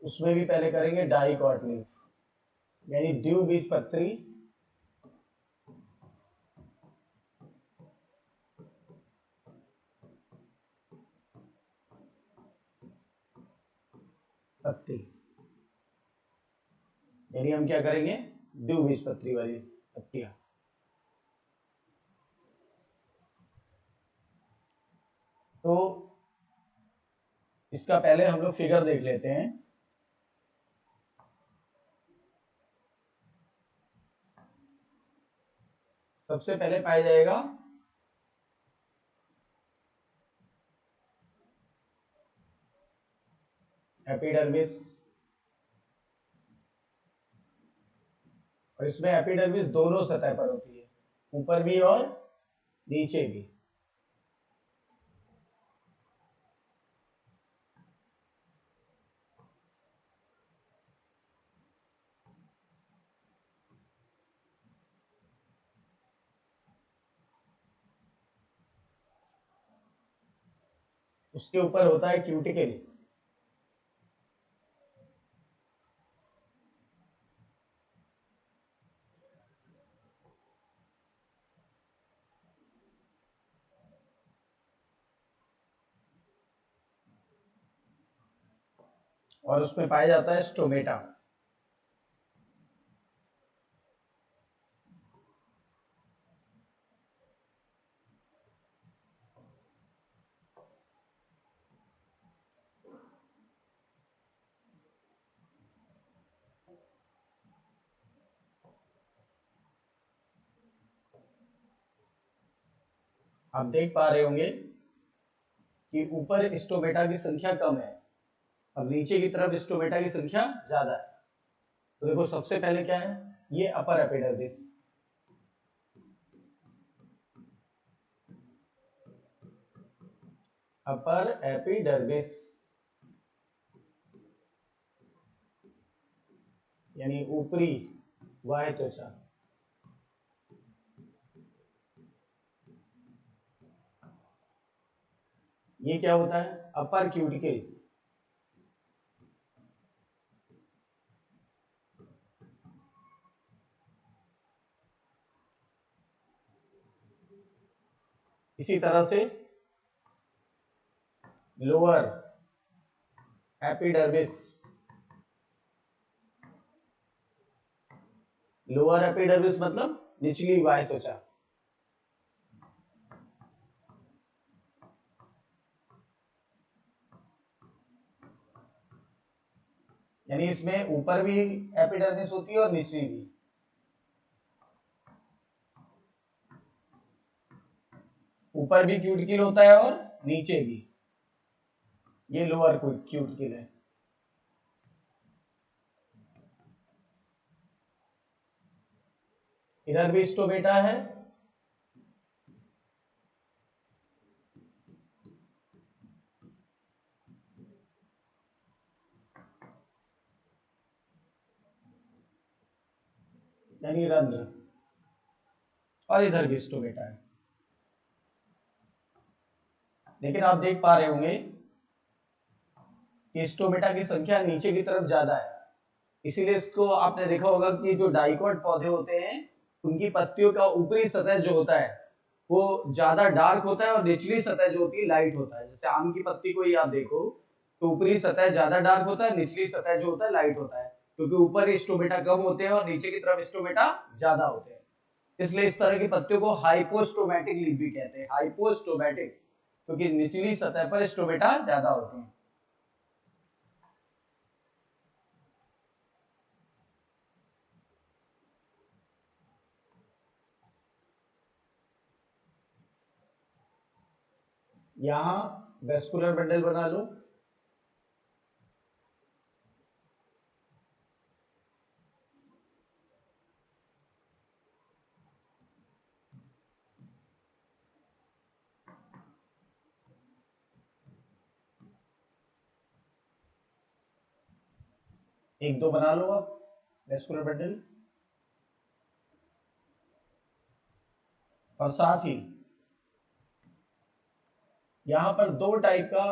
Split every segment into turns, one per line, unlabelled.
उसमें भी पहले करेंगे डाइकॉट लीफ, यानी द्विबीजपत्री पत्ती, यानी हम क्या करेंगे, द्विबीजपत्री वाली पत्तियां। तो इसका पहले हम लोग फिगर देख लेते हैं। सबसे पहले पाया जाएगा एपिडर्मिस, और इसमें एपिडर्मिस दोनों सतह पर होती है, ऊपर भी और नीचे भी। उसके ऊपर होता है क्यूटिकल, और उसमें पाया जाता है स्टोमेटा। आप देख पा रहे होंगे कि ऊपर स्टोमेटा की संख्या कम है और नीचे की तरफ स्टोमेटा की संख्या ज्यादा है। तो देखो सबसे पहले क्या है, ये अपर एपिडर्मिस, अपर एपिडर्मिस यानी ऊपरी बाह्य त्वचा। ये क्या होता है, अपर क्यूटिकल, इसी तरह से लोअर एपिडर्मिस, लोअर एपिडर्मिस मतलब निचली बाह्य त्वचा, यानी इसमें ऊपर भी एपिडर्मिस होती है और नीचे भी। ऊपर भी क्यूटिकल होता है और नीचे भी, ये लोअर क्यूटिकल है। इधर भी स्टोमेटा है, यानी रंध्र, और इधर भी स्टोमेटा है। लेकिन आप देख पा रहे होंगे कि स्टोमेटा की संख्या नीचे की तरफ ज्यादा है, इसीलिए इसको आपने देखा होगा कि जो डाइकोट पौधे होते हैं उनकी पत्तियों का ऊपरी सतह जो होता है वो ज्यादा डार्क होता है और निचली सतह जो होती है लाइट होता है। जैसे आम की पत्ती को ही आप देखो तो ऊपरी सतह ज्यादा डार्क होता है, निचली सतह जो होता है लाइट होता है, क्योंकि ऊपर स्टोमेटा कम होते हैं और नीचे की तरफ स्टोमेटा ज्यादा होते हैं। इसलिए इस तरह की पत्तियों को हाइपोस्टोमेटिक लीफ भी कहते हैं, हाइपोस्टोमेटिक, क्योंकि निचली सतह पर स्टोमेटा ज्यादा होते हैं। यहां वेस्कुलर बंडल बना लो, एक दो बना लो आप वेस्कुलर बंडल। और साथ ही यहां पर दो टाइप का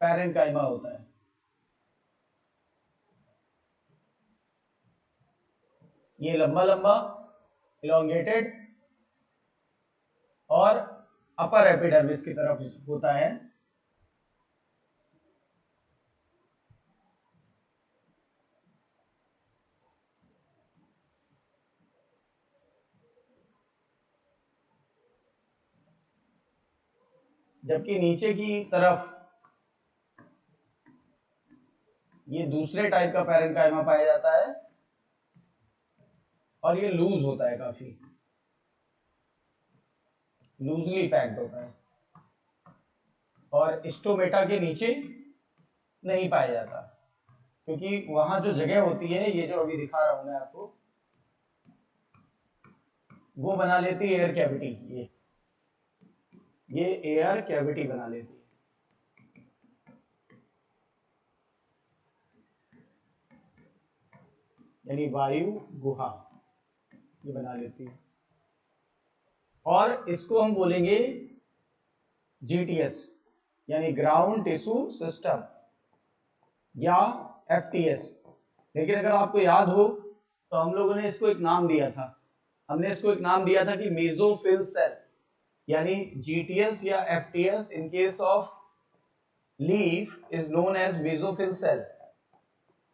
पैरेन्काइमा होता है। ये लंबा लंबा इलोंगेटेड और अपर एपिडर्मिस की तरफ होता है। जबकि नीचे की तरफ ये दूसरे टाइप का पैरेन्काइमा पाया जाता है और ये लूज होता है, काफी लूजली पैक्ड होता है और स्टोमेटा के नीचे नहीं पाया जाता, क्योंकि वहां जो जगह होती है, ये जो अभी दिखा रहा हूं मैं आपको, वो बना लेती है एयर कैविटी। ये एयर कैविटी बना लेती है। यानी वायु गुहा ये बना लेती है। और इसको हम बोलेंगे GTS यानी ग्राउंड टिश्यू सिस्टम या FTS। लेकिन अगर आपको याद हो तो हम लोगों ने इसको एक नाम दिया था। हमने इसको एक नाम दिया था कि मेसोफिल सेल, यानी GTS या FTS in case of leaf is known as mesophyll cell,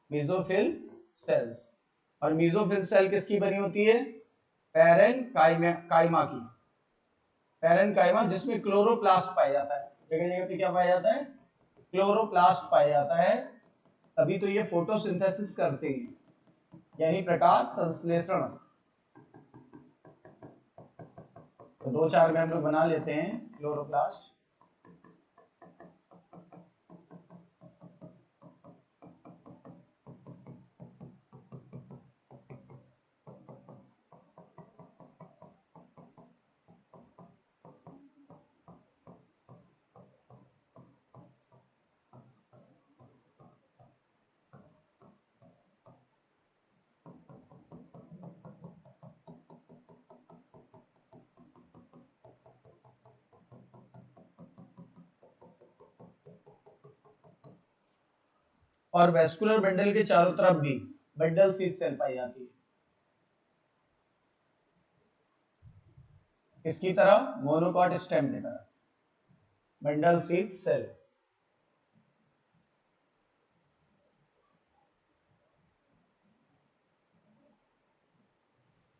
mesophyll cells. और मेसोफिल सेल किसकी बनी होती है? पैरेन्काइमा की। पैरेन्काइमा जिसमें क्लोरोप्लास्ट पाया जाता है। जगह जगह पे क्या पाया जाता है? क्लोरोप्लास्ट पाया जाता है। तभी तो ये फोटोसिंथेसिस करते हैं, यानी प्रकाश संश्लेषण। तो 2-4 में हम लोग बना लेते हैं क्लोरोप्लास्ट। और वेस्कुलर बंडल के चारों तरफ भी बंडल शीथ सेल पाई जाती है। इसकी तरह मोनोकॉट स्टेम की तरह बंडल शीथ सेल।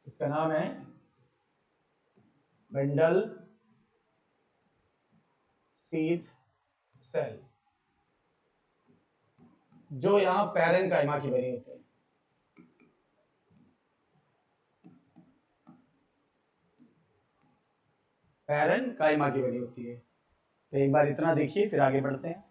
इसका नाम है बंडल शीथ सेल, जो यहां पैरेन्काइमा की बनी होती है। पैरेन्काइमा की बनी होती है। तो एक बार इतना देखिए, फिर आगे बढ़ते हैं।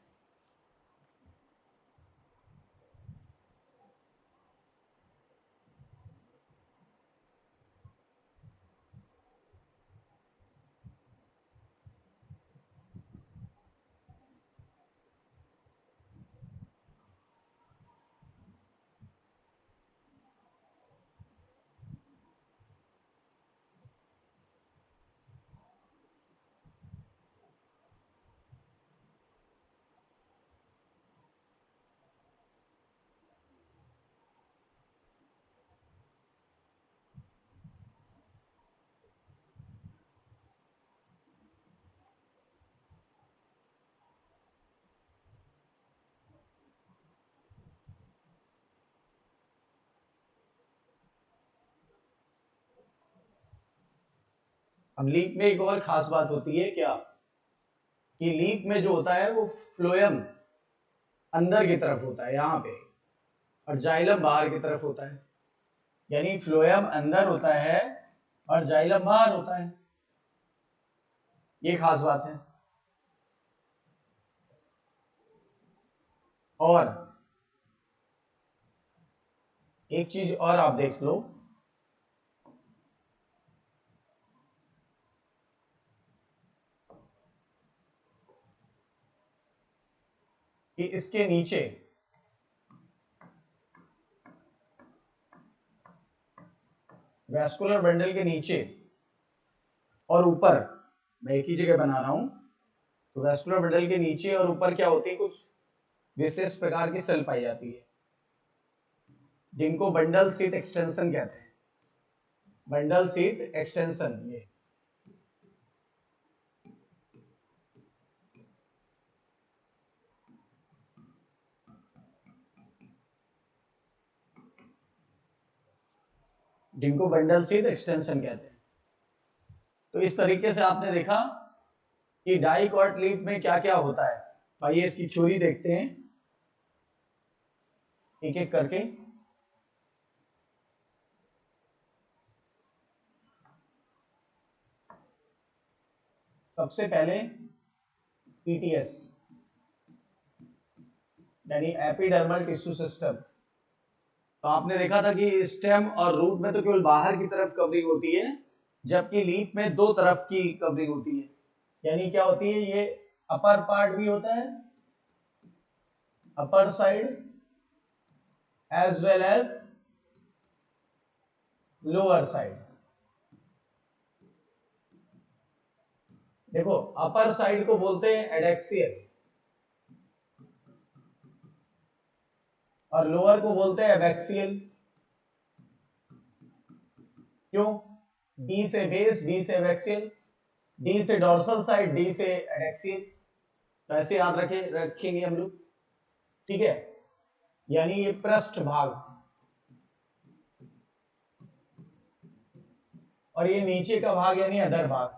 अब लीफ में एक और खास बात होती है क्या, कि लीफ में जो होता है वो फ्लोएम अंदर की तरफ होता है यहाँ पे, और जाइलम बाहर की तरफ होता है। यानी फ्लोएम अंदर होता है और जाइलम बाहर होता है। ये खास बात है। और एक चीज और आप देख लो कि इसके नीचे वैस्कुलर बंडल के नीचे और ऊपर, मैं एक ही जगह बना रहा हूं, तो वैस्कुलर बंडल के नीचे और ऊपर क्या होती है, कुछ विशेष प्रकार की सेल पाई जाती है जिनको बंडल शीथ एक्सटेंशन कहते हैं। बंडल शीथ एक्सटेंशन, ये जिनको बंडल शीथ एक्सटेंशन कहते हैं। तो इस तरीके से आपने देखा कि डाइकॉट लीफ में क्या क्या होता है। आइए इसकी थ्योरी देखते हैं एक एक करके। सबसे पहले पीटीएस यानी एपिडर्मल टिश्यू सिस्टम। तो आपने देखा था कि स्टेम और रूट में तो केवल बाहर की तरफ कवरिंग होती है, जबकि लीफ में दो तरफ की कवरिंग होती है। यानी क्या होती है, ये अपर पार्ट भी होता है, upper side, as well as lower side. देखो अपर साइड को बोलते हैं एडेक्सियल और लोअर को बोलते हैं एबैक्सियल। क्यों? डी से बेस, बी से एबैक्सियल, डी से डोर्सल साइड, डी से एडेक्सियल। तो ऐसे याद रखेंगे हम लोग, ठीक है। यानी ये पृष्ठ भाग और ये नीचे का भाग यानी अधर भाग।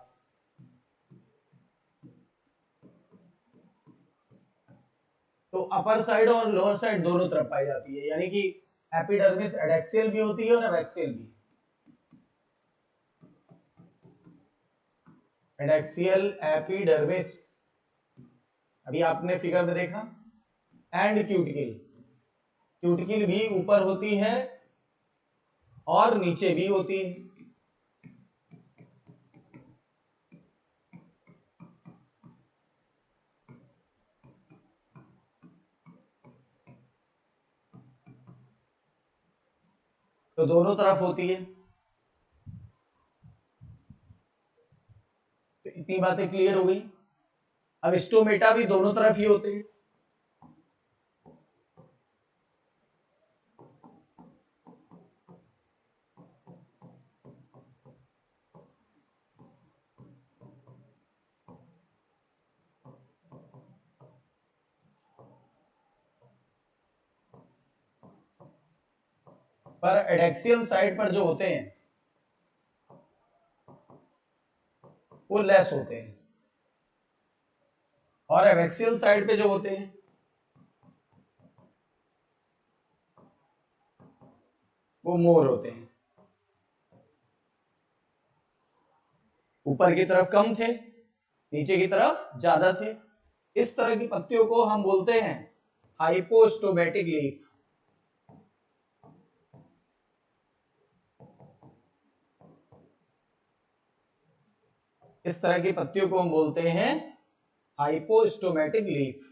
तो अपर साइड और लोअर साइड दोनों तरफ पाई जाती है, यानी कि एपिडर्मिस एडेक्सियल भी होती है और एबैक्सियल भी। एडेक्सियल एपिडर्मिस, अभी आपने फिगर में देखा। एंड क्यूटिकल, क्यूटिकल भी ऊपर होती है और नीचे भी होती है। तो दोनों तरफ होती है। तो इतनी बातें क्लियर हो गई। अब स्टोमेटा भी दोनों तरफ ही होते हैं। पर एडेक्सियल साइड पर जो होते हैं वो लेस होते हैं, और एबैक्सियल साइड पे जो होते हैं वो मोर होते हैं। ऊपर की तरफ कम थे, नीचे की तरफ ज्यादा थे। इस तरह की पत्तियों को हम बोलते हैं हाइपोस्टोमेटिक लीफ। इस तरह की पत्तियों को हम बोलते हैं हाइपोस्टोमेटिक लीफ।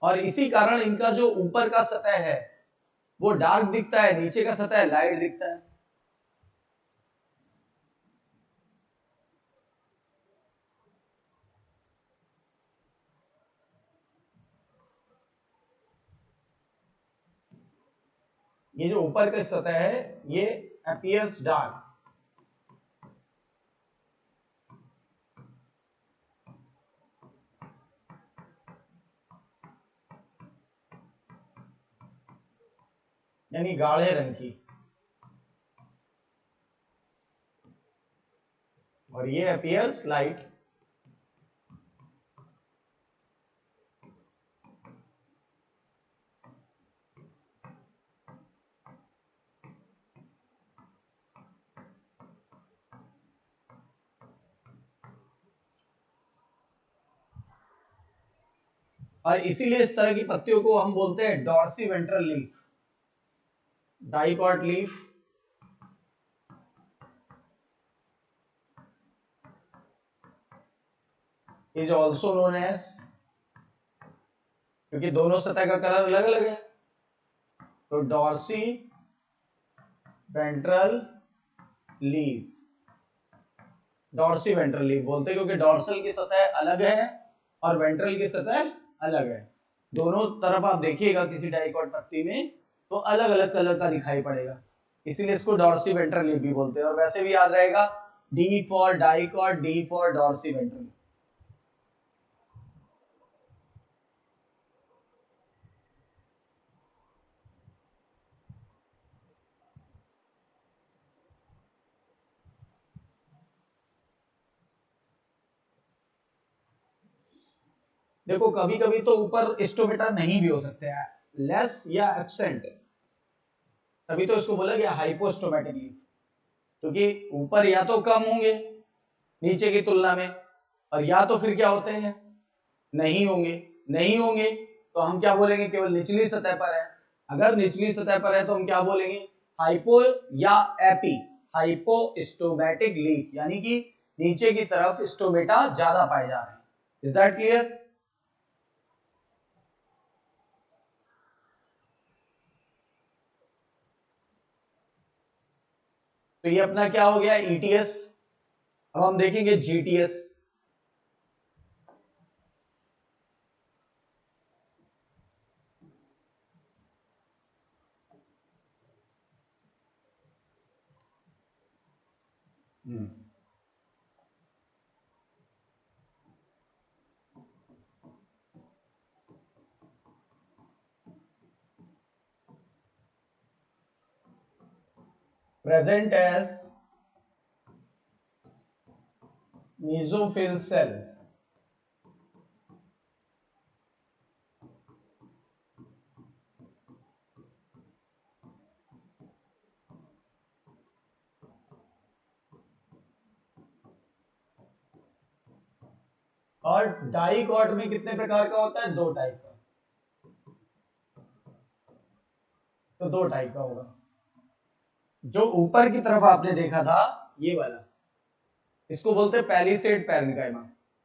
और इसी कारण इनका जो ऊपर का सतह है वो डार्क दिखता है, नीचे का सतह लाइट दिखता है। ये जो ऊपर का सतह है ये अपीयर्स डार्क, यानी गाढ़े रंग की, और ये अपीयर्स लाइट। और इसीलिए इस तरह की पत्तियों को हम बोलते हैं dorsiventral leaf, dicot leaf, is also known as, क्योंकि दोनों सतह का कलर अलग अलग है, तो dorsiventral leaf. Dorsiventral leaf बोलते हैं, क्योंकि डॉर्सल की सतह अलग है और वेंट्रल की सतह अलग है। दोनों तरफ आप देखिएगा किसी डाइकॉट पत्ती में तो अलग अलग कलर का दिखाई पड़ेगा, इसीलिए इसको डॉर्सी वेंट्रल लीफ भी बोलते हैं। और वैसे भी याद रहेगा, D for dicot, D for dorsiventral. देखो कभी कभी तो ऊपर स्टोमेटा नहीं भी हो सकते हैं, लेस या एब्सेंट, तभी तो इसको बोला गया हाइपोस्टोमेटिक लीफ, क्योंकि ऊपर या तो कम होंगे नीचे की तुलना में, और या तो फिर क्या होते हैं, नहीं होंगे। नहीं होंगे तो हम क्या बोलेंगे, केवल निचली सतह पर है। अगर निचली सतह पर है तो हम क्या बोलेंगे, हाइपो या एपी, हाइपोस्टोमेटिक लीफ, यानी कि नीचे की तरफ स्टोमेटा ज्यादा पाए जा रहे हैं। Is that clear? तो ये अपना क्या हो गया, ईटीएस। अब हम देखेंगे GTS. Present as mesophyll cells, और डाइकॉट में कितने प्रकार का होता है, दो टाइप का। तो दो टाइप का होगा। जो ऊपर की तरफ आपने देखा था ये वाला, इसको बोलते हैं पैलिसेड पैरेन्काइमा,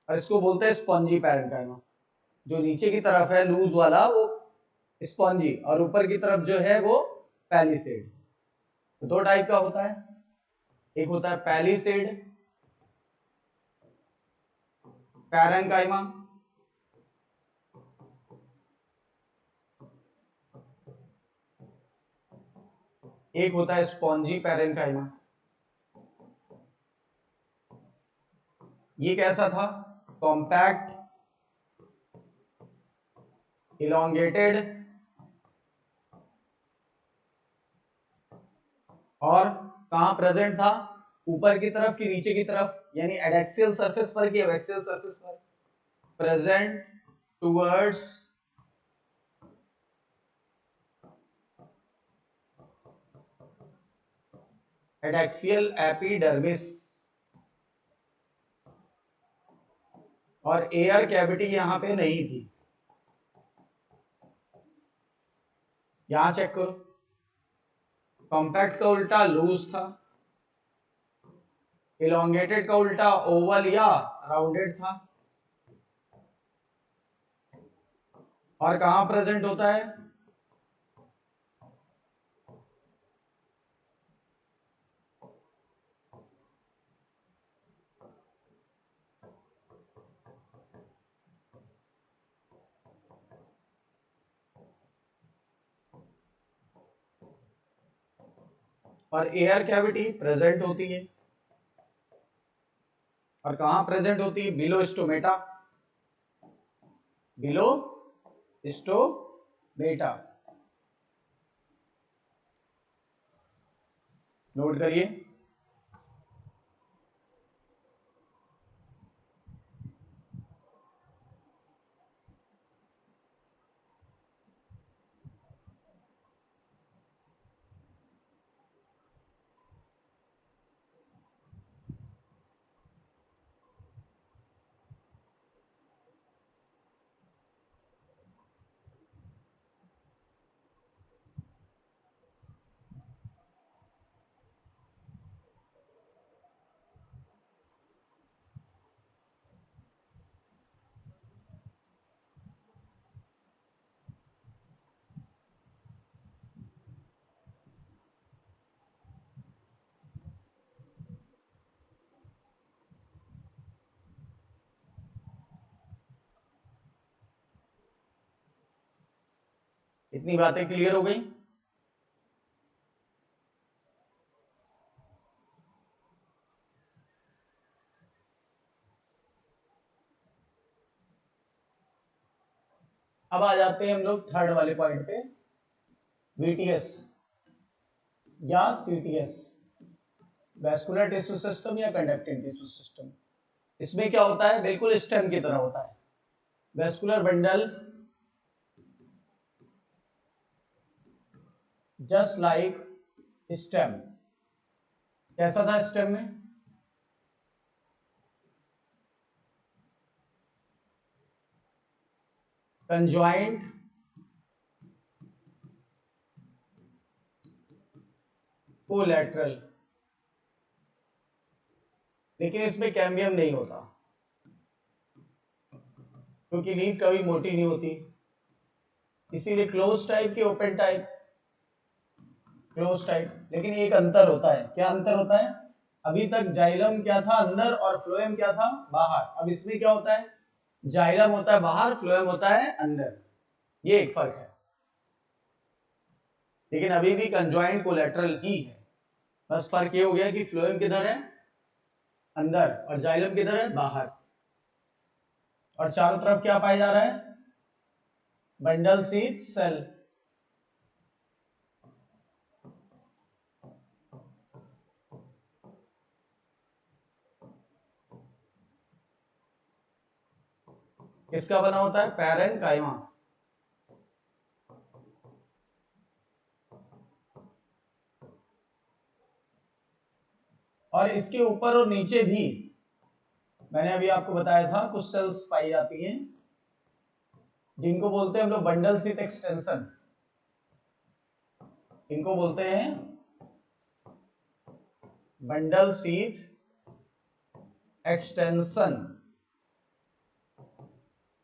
और इसको बोलते हैं स्पॉन्जी पैरेन्काइमा। जो नीचे की तरफ है लूज वाला वो स्पॉन्जी, और ऊपर की तरफ जो है वो पैलिसेड। तो दो टाइप का होता है, एक होता है पैलिसेड पैरेन्काइमा, एक होता है स्पॉन्जी पैरेन्काइमा। ये कैसा था, कॉम्पैक्ट, इलोंगेटेड, और कहां प्रेजेंट था, ऊपर की तरफ कि नीचे की तरफ, यानी एडेक्सियल सरफेस पर कि एबैक्सियल सरफेस पर, प्रेजेंट टुवर्ड्स एडेक्सियल एपिडर्मिस, और एयर कैविटी यहां पे नहीं थी। यहां चेक करो, कॉम्पैक्ट का उल्टा लूज था, इलोंगेटेड का उल्टा ओवल या राउंडेड था। और कहां प्रेजेंट होता है, और एयर कैविटी प्रेजेंट होती है, और कहां प्रेजेंट होती है, below stomata, below stomata. Note करिए। इतनी बातें क्लियर हो गई? अब आ जाते हैं हम लोग थर्ड वाले पॉइंट पे, वीटीएस या सीटीएस, वैस्कुलर टिश्यू सिस्टम या कंडक्टिंग टिश्यू सिस्टम। इसमें क्या होता है, बिल्कुल स्टेम की तरह होता है। Vascular bundle just like stem. कैसा था स्टेम में? कंजॉइंट कोलैटरल, लेकिन इसमें कैम्बियम नहीं होता क्योंकि लीफ कभी मोटी नहीं होती, इसीलिए क्लोज टाइप की ओपन टाइप, क्लोज टाइप। लेकिन एक अंतर होता है, क्या अंतर होता है? अभी तक जाइलम क्या था, अंदर, और फ्लोएम क्या था, बाहर। अब इसमें क्या होता है, जाइलम होता है बाहर, फ्लोएम होता है अंदर। ये एक फर्क है, लेकिन अभी भी कंजॉइंट कोलैटरल ही है। बस फर्क ये हो गया कि फ्लोएम किधर है, अंदर, और जाइलम किधर है, बाहर। और चारों तरफ क्या पाया जा रहा है, बंडल सीथ सेल। किसका बना होता है, पैरेनकाइमा। और इसके ऊपर और नीचे भी मैंने अभी आपको बताया था कुछ सेल्स पाई जाती हैं जिनको बोलते हैं हम लोग बंडल सीथ एक्सटेंशन। इनको बोलते हैं बंडल सीथ एक्सटेंशन।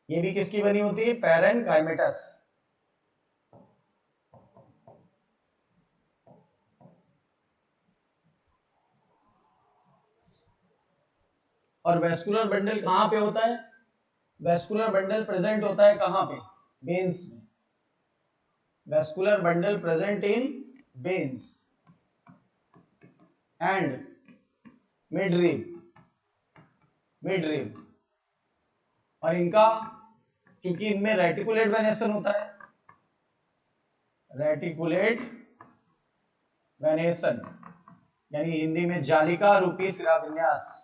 ये भी किसकी बनी होती है, पैरेनकाइमेटस। और वेस्कुलर बंडल कहां पे होता है, वेस्कुलर बंडल प्रेजेंट होता है कहां पे, वेन्स में। Vascular bundle present in veins and midrib, midrib. और इनका, चूंकि इनमें रेटिकुलेट वेनेसन होता है, रेटिकुलेट वेनेसन, यानी हिंदी में जालिका रूपी सिरा विन्यास।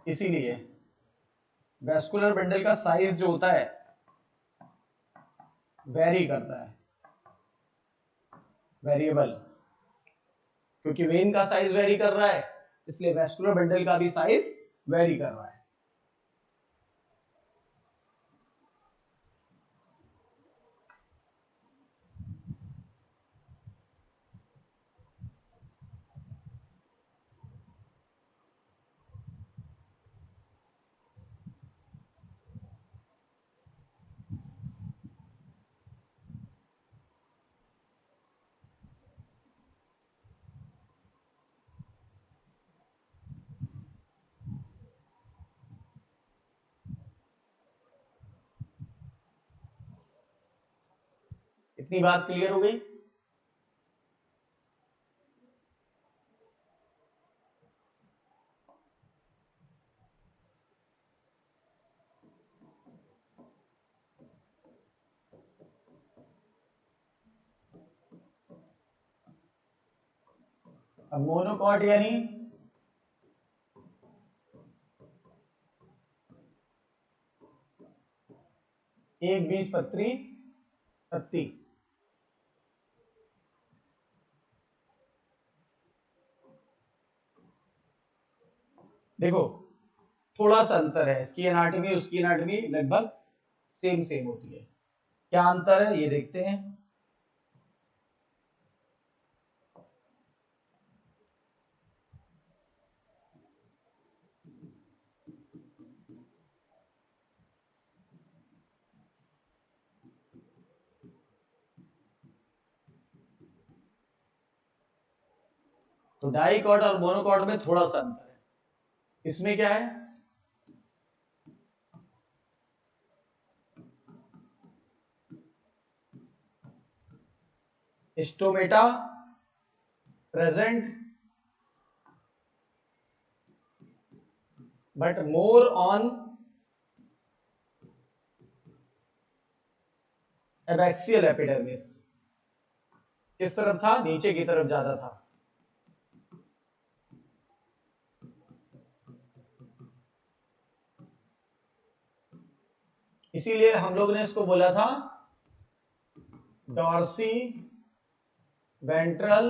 इसीलिए वेस्कुलर बंडल का साइज जो होता है वेरी करता है, वेरिएबल। क्योंकि वेन का साइज वेरी कर रहा है, इसलिए वेस्कुलर बंडल का भी साइज वेरी कर रहा है। इतनी बात क्लियर हो गई? अब मोनोकॉट यानी एक बीजपत्री पत्ती। देखो थोड़ा सा अंतर है, इसकी एनाटॉमी उसकी एनाटॉमी लगभग सेम सेम होती है। क्या अंतर है ये देखते हैं। तो डाइकॉट और मोनोकॉट में थोड़ा सा अंतर है। इसमें क्या है, stomata present but more on abaxial epidermis. किस तरफ था, नीचे की तरफ ज्यादा था। इसीलिए हम लोग ने इसको बोला था डॉर्सी वेंट्रल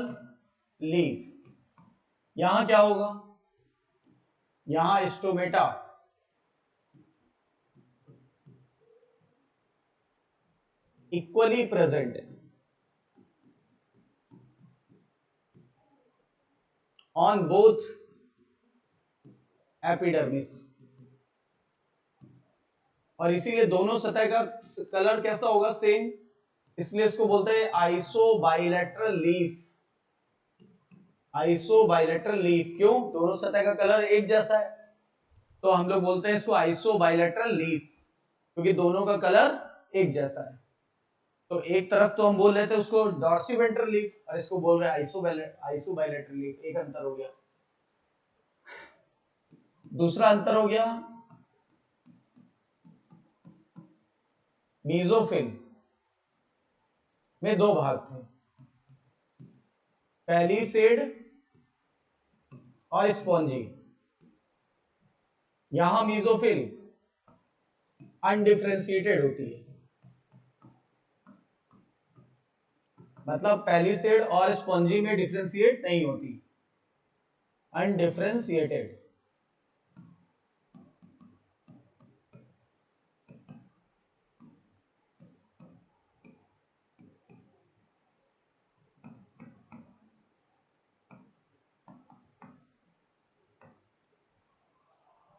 लीफ। यहां क्या होगा, यहां stomata equally present on both epidermis, और इसीलिए दोनों सतह का कलर कैसा होगा, सेम। इसलिए इसको बोलते हैं iso bilateral leaf. Iso bilateral leaf क्यों, दोनों सतह का कलर एक जैसा है, तो हम लोग बोलते हैं इसको आइसो बाइलेटरल लीफ, क्योंकि दोनों का कलर एक जैसा है। तो एक तरफ तो हम बोल रहे थे उसको डॉर्सीवेंट्रल लीफ, और इसको बोल रहे हैं आइसो बाइलेटरल लीफ। एक अंतर हो गया। दूसरा अंतर हो गया मीजोफिल में दो भाग थे, पैलिसेड और स्पॉन्जी। यहां मीजोफिल अनडिफरेंशिएटेड होती है, मतलब पैलिसेड और स्पॉन्जी में डिफरेंशिएट नहीं होती, अनडिफरेंशिएटेड।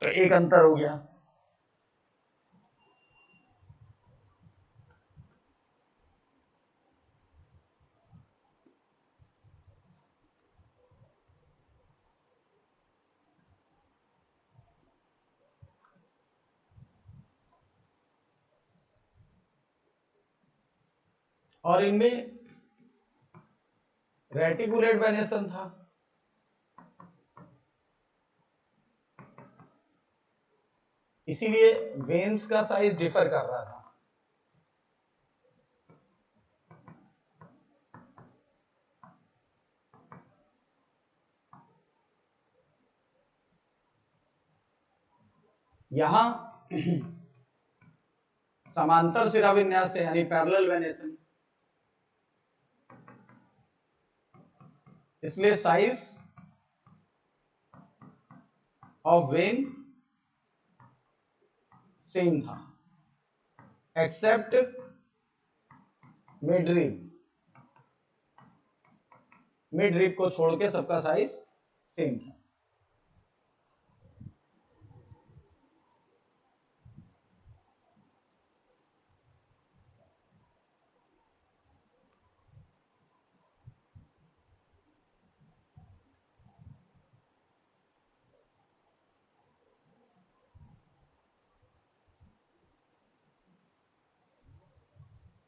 तो एक अंतर हो गया। और इनमें रेटिकुलेट वेनेसन था, इसीलिए वेन्स का साइज डिफर कर रहा था। यहां समांतर शिरा विन्यास है, यानी पैरेलल वेनेसन, इसलिए साइज ऑफ वेन सेम था, एक्सेप्ट मिडरिप। मिडरिप को छोड़ के सबका साइज सेम था।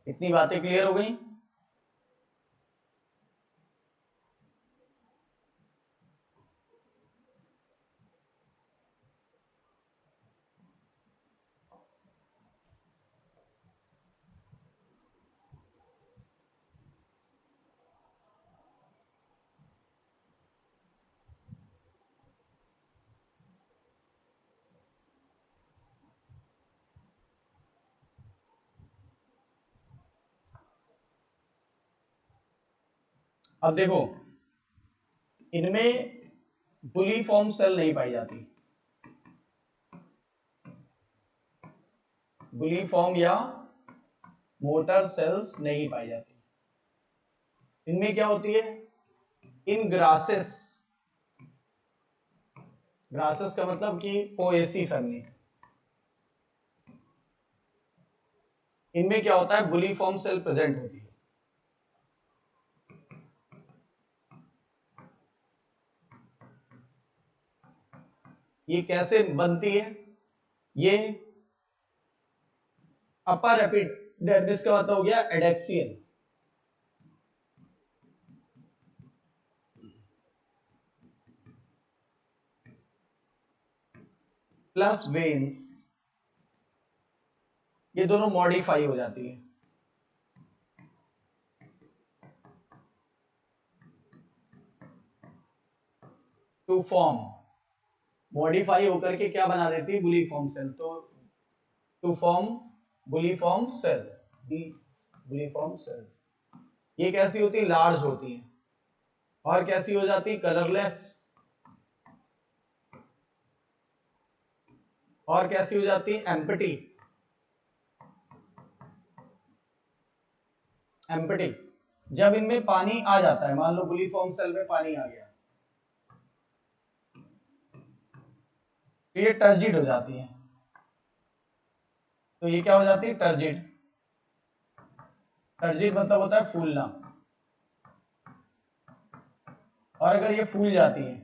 इतनी बातें क्लियर हो गई। अब देखो, इनमें बुलीफॉर्म सेल नहीं पाई जाती, बुलीफॉर्म या मोटर सेल्स नहीं पाई जाती। इनमें क्या होती है, इन ग्रासेस, ग्रासेस का मतलब कि पोएसी फैमिली, इनमें क्या होता है, बुलीफॉर्म सेल प्रेजेंट होती है। ये कैसे बनती है? ये अपर एपिडर्मिस का मतलब हो गया एडेक्सियल, प्लस वेन्स, ये दोनों मॉडिफाई हो जाती है। टू फॉर्म, मॉडिफाई होकर के क्या बना देती है? Bulliform cell. तो to form bulliform cell, bulliform cells. ये कैसी होती है? लार्ज होती है। और कैसी हो जाती है? कलरलेस। और कैसी हो जाती है? Empty, empty. जब इनमें पानी आ जाता है, मान लो बुलीफॉर्म सेल में पानी आ गया, तो ये टर्जिड हो जाती है। तो ये क्या हो जाती है? टर्जिड। टर्जिड मतलब होता है फूलना। और अगर ये फूल जाती है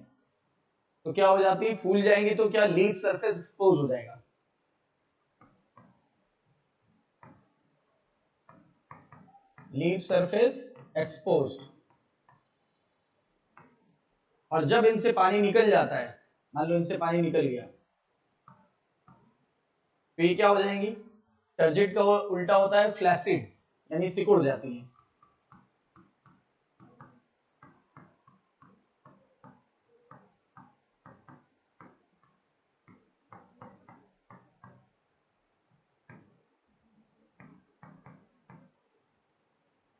तो क्या हो जाती है? फूल जाएंगी तो क्या? लीफ सरफेस एक्सपोज हो जाएगा। Leaf surface exposed. और जब इनसे पानी निकल जाता है, मान लो इनसे पानी निकल गया, तो ये क्या हो जाएंगी? टर्जिड का उल्टा होता है फ्लैसिड, यानी सिकुड़ जाती है।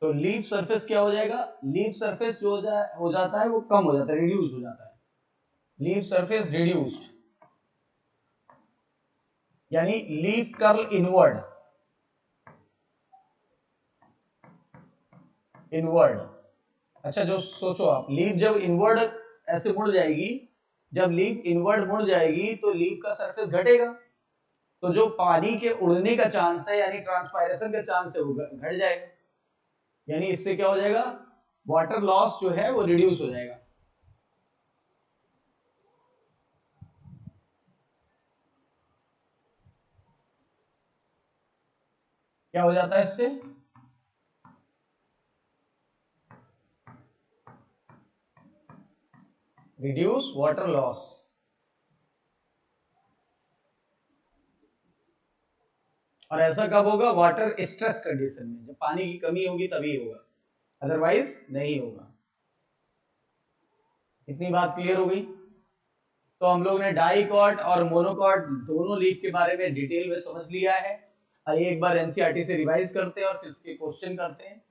तो लीफ सरफेस क्या हो जाएगा? लीफ सरफेस जो हो जाता है वो कम हो जाता है, रिड्यूस हो जाता है। लीफ सरफेस रिड्यूस्ड, यानी लीफ कर्ल इनवर्ड, इनवर्ड। अच्छा, जो सोचो आप, लीफ जब इनवर्ड ऐसे मुड़ जाएगी, जब लीफ इनवर्ड मुड़ जाएगी तो लीफ का सरफेस घटेगा, तो जो पानी के उड़ने का चांस है, यानी ट्रांसपायरेशन का चांस है, वो घट जाएगा। यानी इससे क्या हो जाएगा? वाटर लॉस जो है वो रिड्यूस हो जाएगा। क्या हो जाता है इससे? Reduce water loss. और ऐसा कब होगा? वाटर स्ट्रेस कंडीशन में, जब पानी की कमी होगी तभी होगा, अदरवाइज नहीं होगा। इतनी बात क्लियर हो गई? तो हम लोग ने डाइकॉट और मोनोकॉट दोनों लीफ के बारे में डिटेल में समझ लिया है। आइए एक बार एनसीईआरटी से रिवाइज करते हैं और फिर इसके क्वेश्चन करते हैं।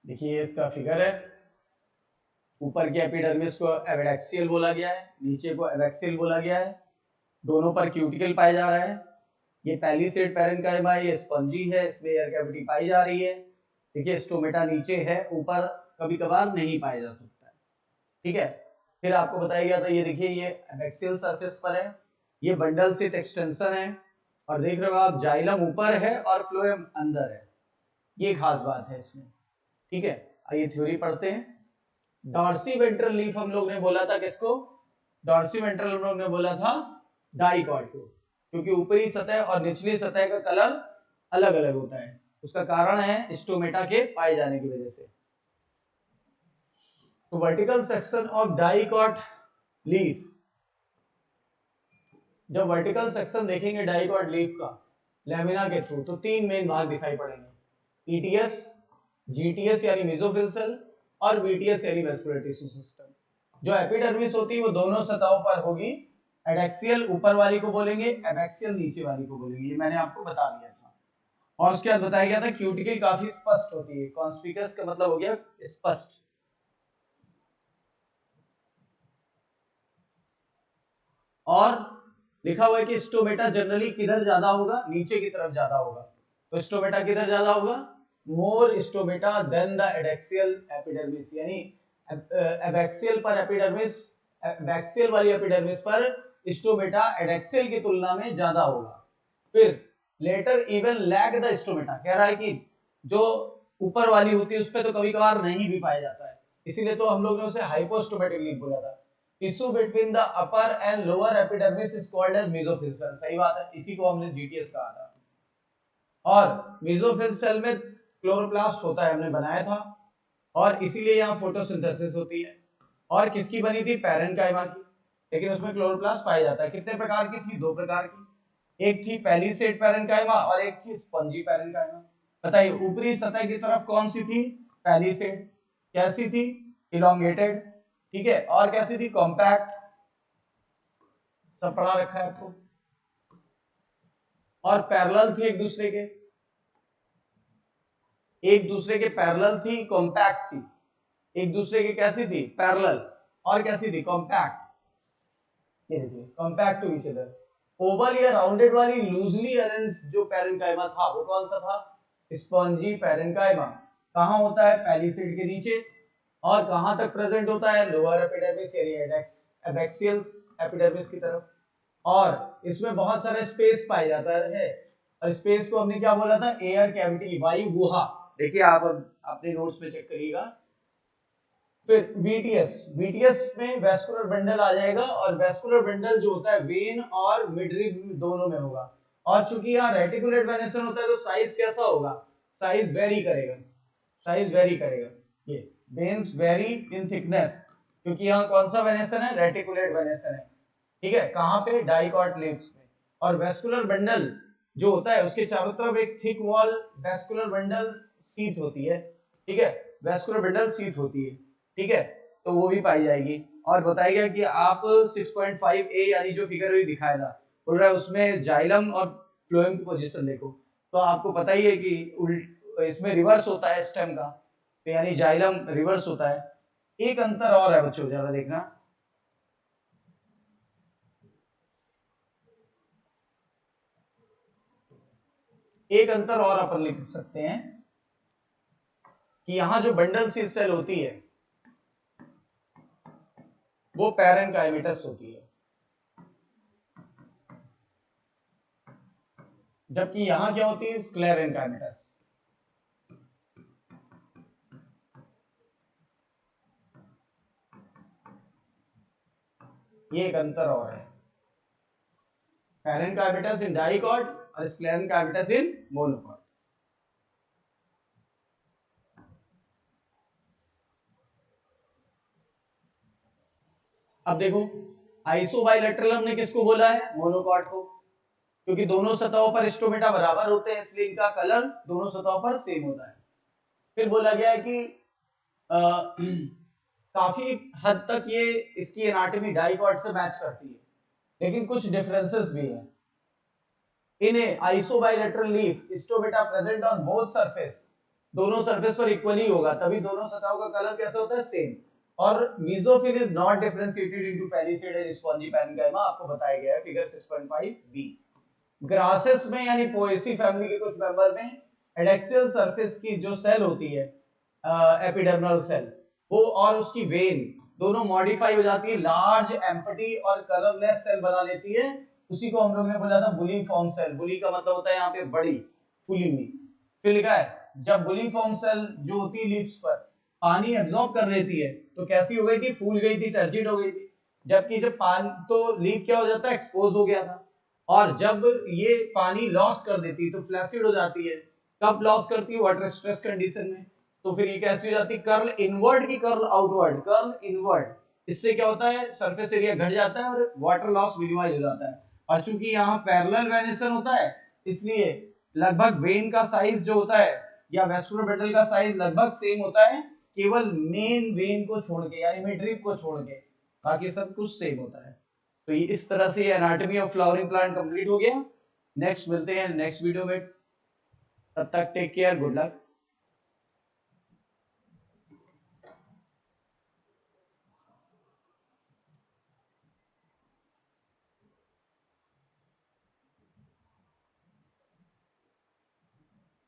देखिए इसका फिगर है, ऊपर की एपिडर्मिस को एबैक्सियल बोला गया है, नीचे को एबैक्सियल बोला गया है। दोनों पर क्यूटिकल पाया जा रहा है। ये पैलिसेड पैरेन्काइमा, ये स्पंजी है, इसमें एयर कैविटी पाई जा रही है। देखिए स्टोमेटा नीचे है, ऊपर कभी कभार नहीं पाया जा सकता है। ठीक है, फिर आपको बताया गया था, ये देखिए ये एबैक्सियल सरफेस पर है, ये बंडल सिथ एक्सटेंशन है, और देख रहे हो आप जाइलम ऊपर है और फ्लोएम अंदर है। ये खास बात है इसमें। ठीक है, आइए थ्योरी पढ़ते हैं। डॉर्सी वेंट्रल लीफ हम लोग ने बोला था किसको? डॉर्सी वेंट्रल हम लोग ने बोला था डाइकॉट को, क्योंकि ऊपरी सतह और निचली सतह का कलर अलग अलग होता है। उसका कारण है स्टोमेटा के पाए जाने की वजह से। तो vertical section of dicot leaf, जब वर्टिकल सेक्शन देखेंगे डाइकॉट लीफ का लैमिना के थ्रू, तो तीन मेन भाग दिखाई पड़ेंगे, ईटीएस, जीटीएस यानी मेसोफिल सेल, और वीटीएस यानी वैस्कुलर टिश्यू सिस्टम। जो एपिडर्मिस होती है वो दोनों सतहों पर होगी। एडैक्सियल ऊपर वाली को बोलेंगे, एबैक्सियल नीचे वाली को बोलेंगे, ये मैंने आपको बता दिया था। और उसके बाद बताया गया था क्यूटिकल काफी स्पष्ट होती है। कॉन्स्पिकस का मतलब हो गया स्पष्ट। और लिखा हुआ है कि स्टोमेटा जनरली किधर ज्यादा होगा? नीचे की तरफ ज्यादा होगा। तो स्टोमेटा किधर ज्यादा होगा? More stomata than the adaxial epidermis, यानी एबैक्सियल पर एपिडर्मिस, एबैक्सियल वाली एपिडर्मिस पर स्टोमेटा एडैक्सियल की तुलना में ज्यादा होगा। फिर later even lack the stomata, कह रहा है कि जो ऊपर वाली होती है उस पे तो कभी कभार नहीं भी पाया जाता है, इसीलिए तो हम लोग ने उसे हाइपोस्टोमेटिक लीफ बोला था। Tissue between the upper and lower epidermis is called as mesophyll cell, सही बात है, इसी को हमने जीटीएस कहा था। और मेसोफिल सेल में क्लोरोप्लास्ट होता है, हमने बनाया था, और इसीलिए यहाँ फोटोसिंथेसिस होती है। और किसकी बनी थी? पैरेन्काइमा की, लेकिन उसमें क्लोरोप्लास्ट पाया जाता है। कितने प्रकार की थी? दो प्रकार की, एक थी पैलिसेड पैरेन्काइमा और एक थी स्पंजी पैरेन्काइमा। बताइए ऊपरी सतह की तरफ कौन सी थी? पैलिसेड। कैसी थी? इलोंगेटेड। ठीक है, और कैसी थी? कॉम्पैक्ट। सब पढ़ा रखा है आपको। और पैरेलल थी एक दूसरे के, एक दूसरे के पैरेलल थी, कॉम्पैक्ट थी। एक दूसरे के कैसी थी? पैरेलल। और कैसी थी? कॉम्पैक्ट। ये देखिए compact to each other. Oval या राउंडेड वाली लूजली अरेंज्ड जो पैरेन्काइमा था वो कौन सा था? Spongy parenchyma. कहां होता है? पैलिसेड के नीचे। और कहां तक प्रेजेंट होता है? लोअर एपिडर्मिस यानी एबैक्सियल एपिडर्मिस की तरफ। और इसमें बहुत सारा स्पेस पाया जाता है, और स्पेस को हमने क्या बोला था? एयर कैविटी, वायु गुहा। देखिए आप अपने नोट्स में चेक करिएगा। फिर वीटीएस, वीटीएस में वेस्कुलर बंडल आ जाएगा, और वेस्कुलर बंडल जो होता है वेन और मिडरिब दोनों में होगा। और चूंकि यहाँ रेटिकुलेट वेनेसन होता है तो साइज कैसा होगा? साइज वेरी करेगा, साइज वेरी करेगा। ये वेन्स वेरी इन थिकनेस, क्योंकि यहाँ कौन सा वेनेसन है? रेटिकुलेट वेनेसन है। ठीक है, कहाँ पे? डाइकॉट लीव्स में। और वेस्कुलर बंडल जो होता है उसके चारों तरफ एक thick wall vascular bundle sheath होती है। ठीक है, वेस्कुलर बंडल सीथ होती है। ठीक है, तो वो भी पाई जाएगी। और बताया गया कि आप 6.5a यानी जो फिगर भी दिखाया था, बोल रहा है उसमें जाइलम और फ्लोएम की पोजीशन देखो, तो आपको पता ही है कि इसमें रिवर्स होता है स्टेम का, तो यानी जाइलम रिवर्स होता है। एक अंतर और है बच्चों, जरा देखना, एक अंतर और अपन लिख सकते हैं कि यहां जो बंडल सी सेल होती है वो पैरेन्काइमेटस होती है, जबकि यहां क्या होती है? स्क्लेरेन्काइमेटस। ये एक अंतर और है, पैरेन्काइमेटस इन डाइकॉट और स्क्लेरेन्काइमेटस इन मोनोकॉट। अब देखो आइसोबाइलेटरल हमने किसको बोला है? मोनोकॉट को, क्योंकि दोनों सतहों पर स्टोमेटा बराबर होते हैं, इसलिए इनका कलर दोनों सतहों पर सेम होता है। फिर बोला गया है कि काफी हद तक ये इसकी एनाटॉमी डाइकॉट से मैच करती है, लेकिन कुछ डिफरेंसेस भी हैं। In a isobilateral leaf stomata present on both surface, दोनों सरफेस पर इक्वली होगा, तभी दोनों सतहों का कलर कैसा होता है? सेम। और mesophyll is not differentiated into palisade and spongy parenchyma, आपको बताया गया है फिगर 6.5 बी। ग्रासेस में यानी पोएसी फैमिली के कुछ मेंबर में एडैक्सियल सरफेस की जो सेल होती है एपिडर्मल सेल, वो और उसकी वेन दोनों मॉडिफाई हो जाती है, लार्ज एम्प्टी और कलरलेस सेल बना लेती है। उसी को हम लोग ने बोला था बुली फॉर्म सेल। बुली का मतलब होता है यहाँ पे बड़ी, फुली हुई। फिर लिखा है जब बुली फॉर्म सेल जो होती है लीव्स पर पानी एब्जॉर्ब कर लेती है तो कैसी हो गई थी, फूल गई थी, टर्जिड हो गई थी। जबकि जब पानी तो लीफ क्या हो जाता है, एक्सपोज हो गया था। और जब ये पानी लॉस कर देती है तो फ्लैसिड हो जाती है। कब लॉस करती है, वाटर स्ट्रेस कंडीशन में। तो फिर ये कैसी हो जाती है, कर्ल इनवर्ड की कर्ल आउटवर्ड, कर्ल इनवर्ड। इससे क्या होता है, सरफेस एरिया घट जाता है और वाटर लॉस मिनिमाइज हो जाता है। और चूंकि यहाँ पैरेलल वेनेशन होता है इसलिए लगभग वेन का साइज जो होता है या वेस्कुलर बंडल का साइज लगभग सेम होता है, केवल मेन वेन को छोड़ के यानी मिडरिप को छोड़ के, बाकी सब कुछ सेम होता है। तो ये इस तरह से anatomy of flowering plant complete हो गया। नेक्स्ट मिलते हैं नेक्स्ट वीडियो में, तब तक टेक केयर, गुड लक।